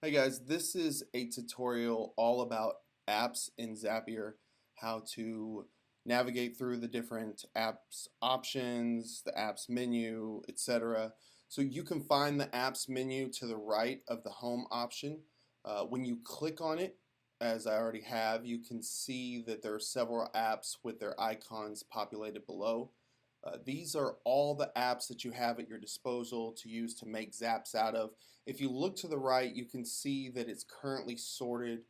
Hey guys, this is a tutorial all about apps in Zapier, how to navigate through the different apps options, the apps menu, etc. So you can find the apps menu to the right of the home option. When you click on it, as I already have, you can see that there are several apps with their icons populated below. These are all the apps that you have at your disposal to use to make zaps out of. If you look to the right, you can see that it's currently sorted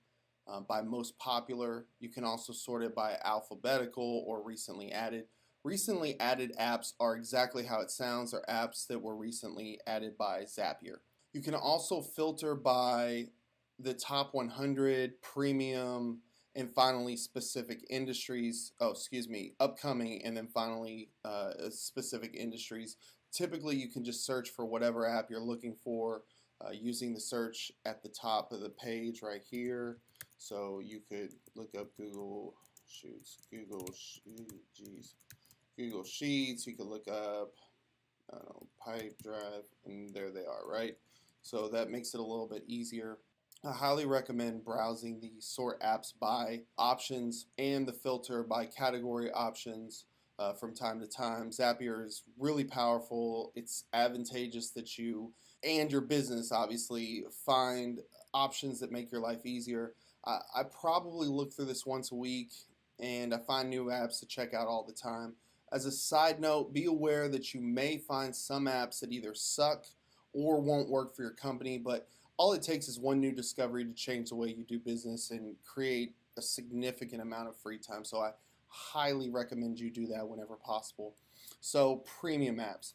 by most popular. You can also sort it by alphabetical or recently added. Recently added apps are exactly how it sounds. They're apps that were recently added by Zapier. You can also filter by the top 100, premium, and finally specific industries. Oh, excuse me, upcoming, and then finally specific industries. Typically, you can just search for whatever app you're looking for using the search at the top of the page right here. So you could look up Google Sheets. You could look up, I don't know, Pipe Drive, and there they are, right? So that makes it a little bit easier. I highly recommend browsing the sort apps by options and the filter by category options from time to time. Zapier is really powerful. It's advantageous that you and your business obviously find options that make your life easier. I probably look through this once a week and I find new apps to check out all the time. As a side note, be aware that you may find some apps that either suck or won't work for your company, but all it takes is one new discovery to change the way you do business and create a significant amount of free time. So I highly recommend you do that whenever possible. So premium apps.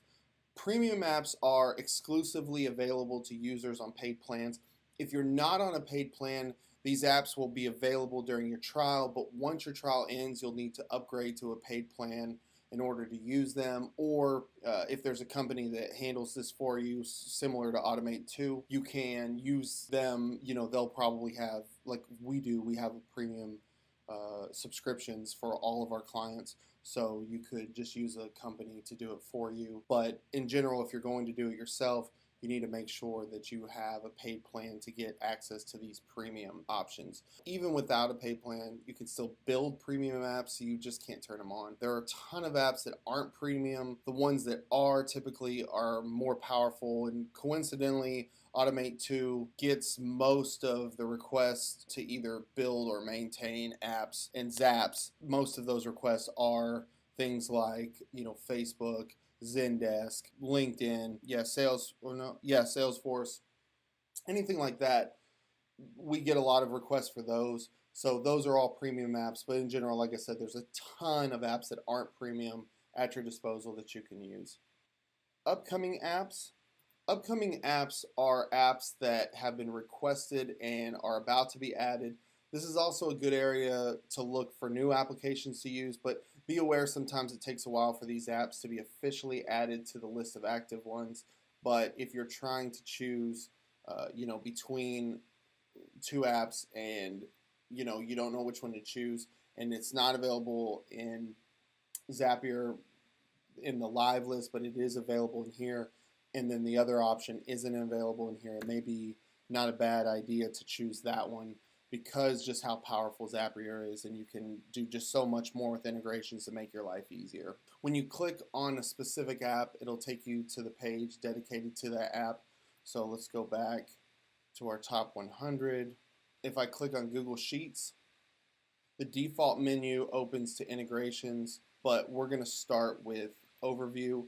Premium apps are exclusively available to users on paid plans. If you're not on a paid plan, these apps will be available during your trial, but once your trial ends, you'll need to upgrade to a paid plan in order to use them. Or if there's a company that handles this for you, similar to Automate 2, you can use them. You know, they'll probably have, like we do, we have a premium subscriptions for all of our clients. So you could just use a company to do it for you. But in general, if you're going to do it yourself, you need to make sure that you have a paid plan to get access to these premium options. Even without a paid plan, you can still build premium apps, you just can't turn them on. There are a ton of apps that aren't premium. The ones that are typically are more powerful, and coincidentally, Automate 2 gets most of the requests to either build or maintain apps and zaps. Most of those requests are things like, Facebook, Zendesk, LinkedIn, Salesforce, anything like that. We get a lot of requests for those. So those are all premium apps, but in general, like I said, there's a ton of apps that aren't premium at your disposal that you can use. Upcoming apps. Upcoming apps are apps that have been requested and are about to be added. This is also a good area to look for new applications to use, but be aware sometimes it takes a while for these apps to be officially added to the list of active ones. But if you're trying to choose, between two apps and you don't know which one to choose, and it's not available in Zapier in the live list, but it is available in here, and then the other option isn't available in here, it may be not a bad idea to choose that one because just how powerful Zapier is, and you can do just so much more with integrations to make your life easier. When you click on a specific app, it'll take you to the page dedicated to that app. So let's go back to our top 100. If I click on Google Sheets, the default menu opens to integrations, but we're going to start with Overview.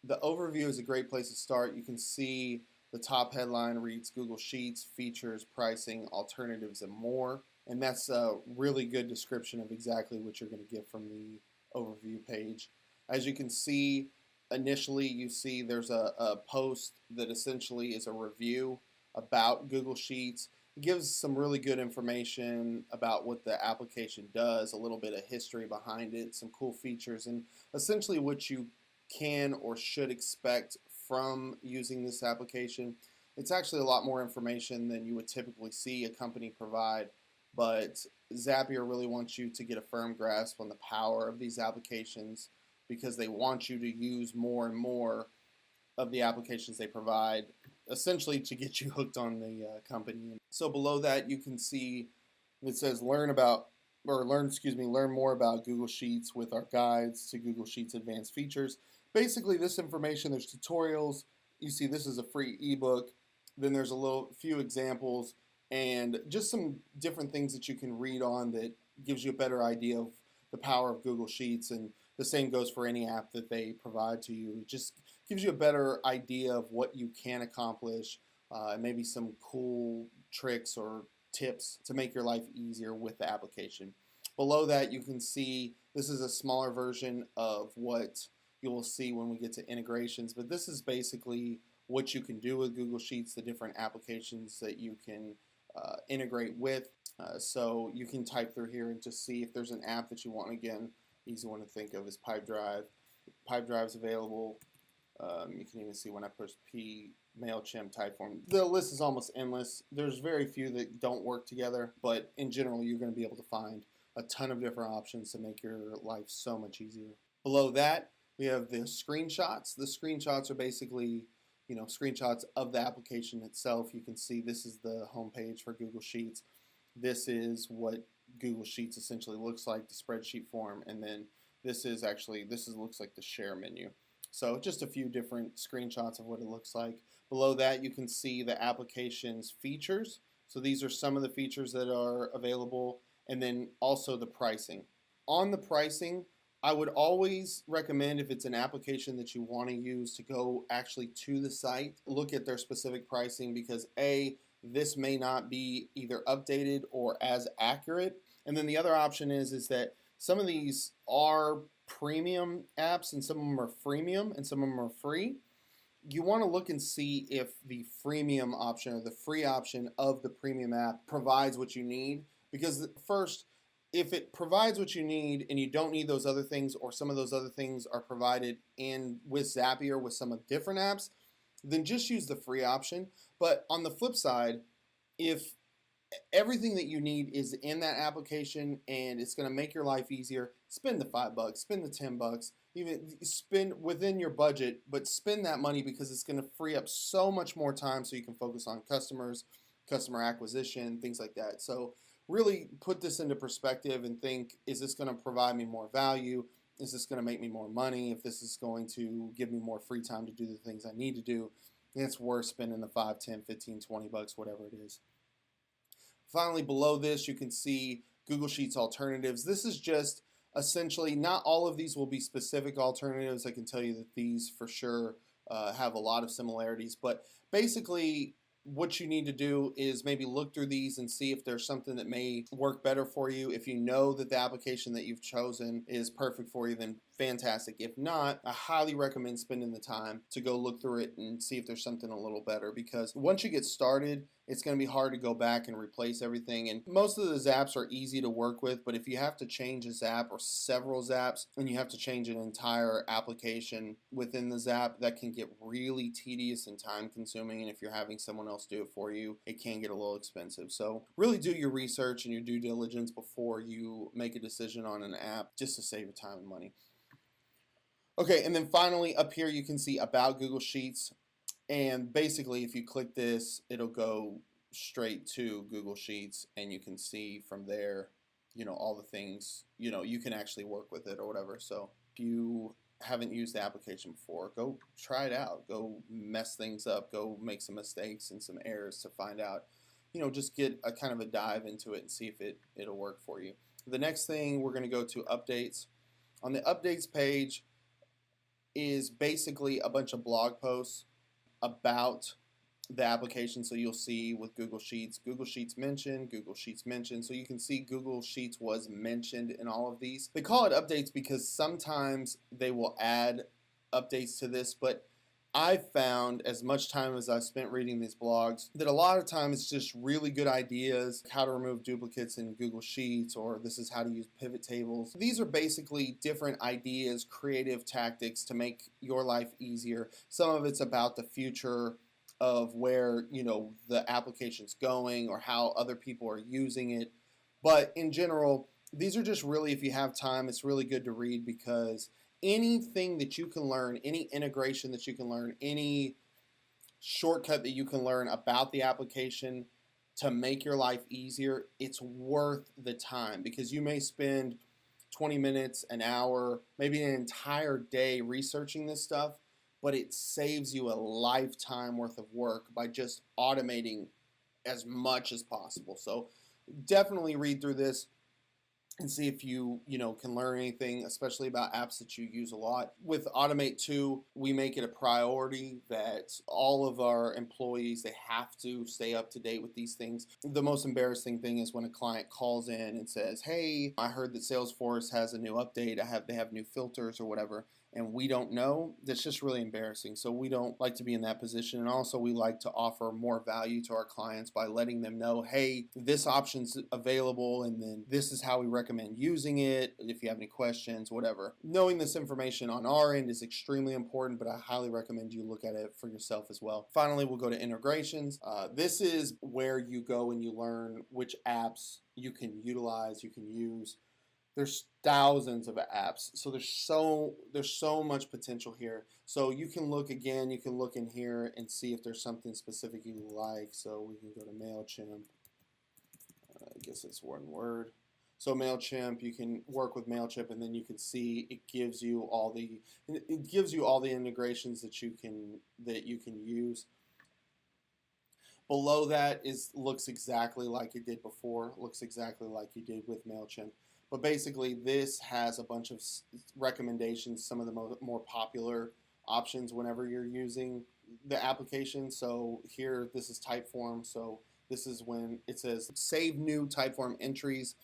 The overview is a great place to start. You can see the top headline reads Google Sheets, features, pricing, alternatives, and more. And that's a really good description of exactly what you're going to get from the overview page. As you can see, initially you see there's a post that essentially is a review about Google Sheets. It gives some really good information about what the application does, a little bit of history behind it, some cool features, and essentially what you can or should expect from using this application. It's actually a lot more information than you would typically see a company provide, but Zapier really wants you to get a firm grasp on the power of these applications because they want you to use more and more of the applications they provide essentially to get you hooked on the company. So below that, you can see it says learn more about Google Sheets with our guides to Google Sheets advanced features. Basically, this information, there's tutorials. You see this is a free ebook. Then there's a few examples and just some different things that you can read on that gives you a better idea of the power of Google Sheets. And the same goes for any app that they provide to you. It just gives you a better idea of what you can accomplish, and maybe some cool tricks or tips to make your life easier with the application. Below that, you can see this is a smaller version of what you will see when we get to integrations, but this is basically what you can do with Google Sheets, the different applications that you can integrate with. So you can type through here and just see if there's an app that you want. Again, easy one to think of is Pipedrive. Pipedrive's available. You can even see when I push P MailChimp Typeform. The list is almost endless. There's very few that don't work together, but in general, you're going to be able to find a ton of different options to make your life so much easier. Below that, we have the screenshots. The screenshots are basically, screenshots of the application itself. You can see this is the home page for Google Sheets. This is what Google Sheets essentially looks like, the spreadsheet form, and then this looks like the share menu. So just a few different screenshots of what it looks like. Below that, you can see the application's features. So these are some of the features that are available, and then also the pricing. On the pricing, I would always recommend, if it's an application that you want to use, to go actually to the site, look at their specific pricing, because this may not be either updated or as accurate. And then the other option is that some of these are premium apps and some of them are freemium and some of them are free. You want to look and see if the freemium option or the free option of the premium app provides what you need. Because first, if it provides what you need and you don't need those other things, or some of those other things are provided with Zapier with some of different apps, then just use the free option. But on the flip side, if everything that you need is in that application and it's going to make your life easier, spend the $5, spend the $10, even spend within your budget, but spend that money, because it's going to free up so much more time so you can focus on customers, customer acquisition, things like that. So really put this into perspective and think, is this going to provide me more value? Is this going to make me more money? If this is going to give me more free time to do the things I need to do, then it's worth spending the $5, $10, $15, $20, whatever it is. Finally, below this, you can see Google Sheets alternatives. This is just essentially, not all of these will be specific alternatives. I can tell you that these for sure have a lot of similarities, but basically what you need to do is maybe look through these and see if there's something that may work better for you. If you know that the application that you've chosen is perfect for you, then fantastic. If not, I highly recommend spending the time to go look through it and see if there's something a little better, because once you get started, it's going to be hard to go back and replace everything. And most of the zaps are easy to work with, but if you have to change a zap or several zaps and you have to change an entire application within the zap, that can get really tedious and time consuming. And if you're having someone else do it for you, it can get a little expensive. So really do your research and your due diligence before you make a decision on an app, just to save your time and money. Okay, and then finally up here you can see About Google Sheets. And basically, if you click this, it'll go straight to Google Sheets, and you can see from there, all the things, you can actually work with it or whatever. So if you haven't used the application before, go try it out. Go mess things up. Go make some mistakes and some errors to find out, just get a kind of a dive into it and see if it'll work for you. The next thing, we're going to go to updates. On the updates page is basically a bunch of blog posts about the application. So you'll see with Google Sheets mentioned, Google Sheets mentioned. So you can see Google Sheets was mentioned in all of these. They call it updates because sometimes they will add updates to this, but I've found, as much time as I've spent reading these blogs, that a lot of times it's just really good ideas, how to remove duplicates in Google Sheets, or this is how to use pivot tables. These are basically different ideas, creative tactics to make your life easier. Some of it's about the future of where, the application's going or how other people are using it. But in general, these are just really, if you have time, it's really good to read, because anything that you can learn, any integration that you can learn, any shortcut that you can learn about the application to make your life easier, it's worth the time, because you may spend 20 minutes, an hour, maybe an entire day researching this stuff, but it saves you a lifetime worth of work by just automating as much as possible. So definitely read through this and see if you can learn anything, especially about apps that you use a lot. With Automate 2, we make it a priority that all of our employees, they have to stay up to date with these things. The most embarrassing thing is when a client calls in and says, hey, I heard that Salesforce has a new update, they have new filters or whatever, and we don't know. That's just really embarrassing. So we don't like to be in that position. And also we like to offer more value to our clients by letting them know, hey, this option's available, and then this is how we recommend using it. If you have any questions, whatever. Knowing this information on our end is extremely important, but I highly recommend you look at it for yourself as well. Finally, we'll go to integrations. This is where you go and you learn which apps you can utilize, you can use. There's thousands of apps, so there's so much potential here. So you can look again, you can look in here and see if there's something specific you like. So we can go to MailChimp. I guess it's one word. So MailChimp, you can work with MailChimp, and then you can see it gives you all the integrations that you can use. Below that looks exactly like it did before, looks exactly like you did with MailChimp. But basically, this has a bunch of recommendations, some of the more popular options whenever you're using the application. So here, this is Typeform. So this is when it says save new Typeform entries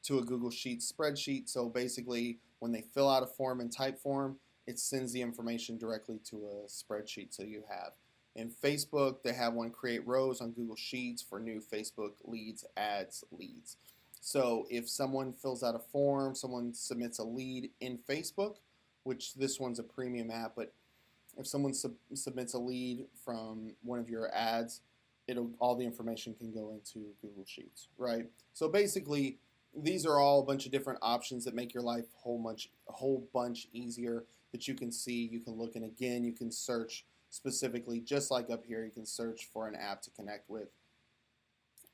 to a Google Sheets spreadsheet. So basically, when they fill out a form in Typeform, it sends the information directly to a spreadsheet so you have. In Facebook, they have one, create rows on Google Sheets for new Facebook leads, ads, leads. So if someone fills out a form, someone submits a lead in Facebook, which this one's a premium app, but if someone submits a lead from one of your ads, all the information can go into Google Sheets, right? So basically, these are all a bunch of different options that make your life a whole bunch easier that you can see. You can look, and again, you can search specifically, just like up here, you can search for an app to connect with,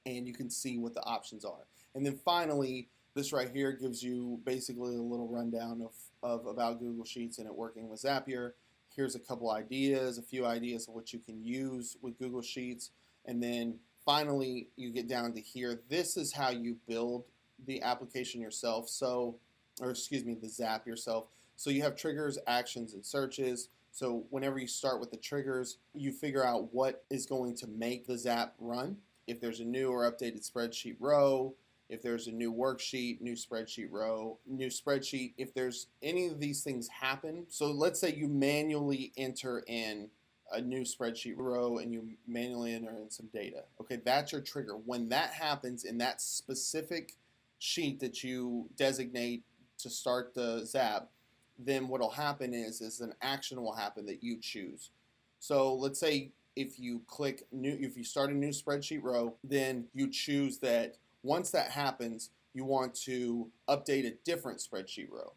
and you can see what the options are. And then finally, this right here gives you basically a little rundown of about Google Sheets and it working with Zapier. Here's a few ideas of what you can use with Google Sheets. And then finally, you get down to here. This is how you build the application yourself. The Zap yourself. So you have triggers, actions, and searches. So whenever you start with the triggers, you figure out what is going to make the Zap run. If there's a new or updated spreadsheet row, if there's a new worksheet, new spreadsheet row, new spreadsheet, if there's any of these things happen. So let's say you manually enter in a new spreadsheet row and you manually enter in some data. Okay, that's your trigger. When that happens in that specific sheet that you designate to start the Zap, then what'll happen is an action will happen that you choose. So let's say if you start a new spreadsheet row, then you choose that once that happens, you want to update a different spreadsheet row,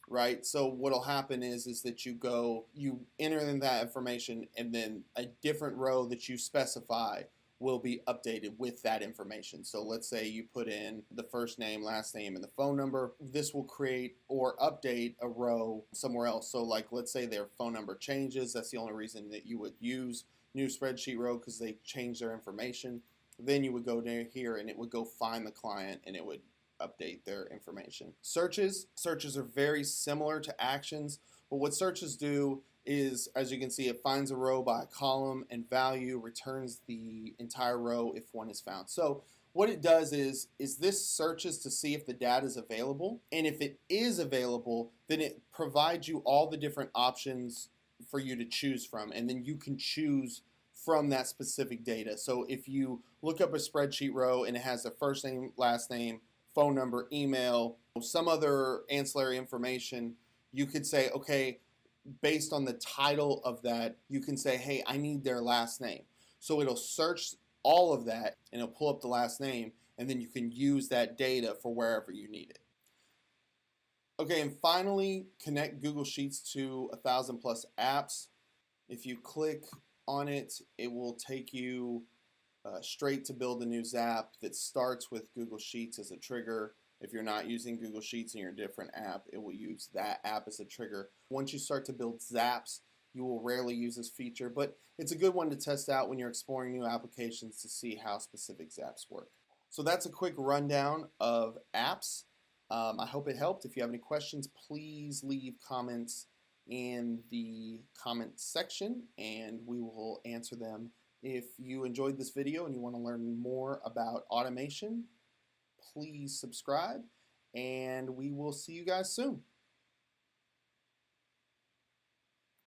right? So what'll happen is that you enter in that information, and then a different row that you specify will be updated with that information. So let's say you put in the first name, last name, and the phone number. This will create or update a row somewhere else. So like, let's say their phone number changes. That's the only reason that you would use new spreadsheet row, because they change their information. Then you would go down here and it would go find the client and it would update their information. Searches are very similar to actions, but what searches do is, as you can see, it finds a row by a column and value, returns the entire row if one is found. So what it does is this searches to see if the data is available, and if it is available, then it provides you all the different options for you to choose from, and then you can choose from that specific data. So if you look up a spreadsheet row and it has the first name, last name, phone number, email, some other ancillary information, you could say, okay, based on the title of that, you can say, hey, I need their last name. So it'll search all of that and it'll pull up the last name, and then you can use that data for wherever you need it. Okay, and finally, connect Google Sheets to 1,000+ apps. If you click on it, it will take you straight to build a new Zap that starts with Google Sheets as a trigger. If you're not using Google Sheets in your different app, it will use that app as a trigger. Once you start to build Zaps, you will rarely use this feature, but it's a good one to test out when you're exploring new applications to see how specific Zaps work. So that's a quick rundown of apps. I hope it helped. If you have any questions, please leave comments in the comment section and we will answer them. If you enjoyed this video and you want to learn more about automation, please subscribe and we will see you guys soon.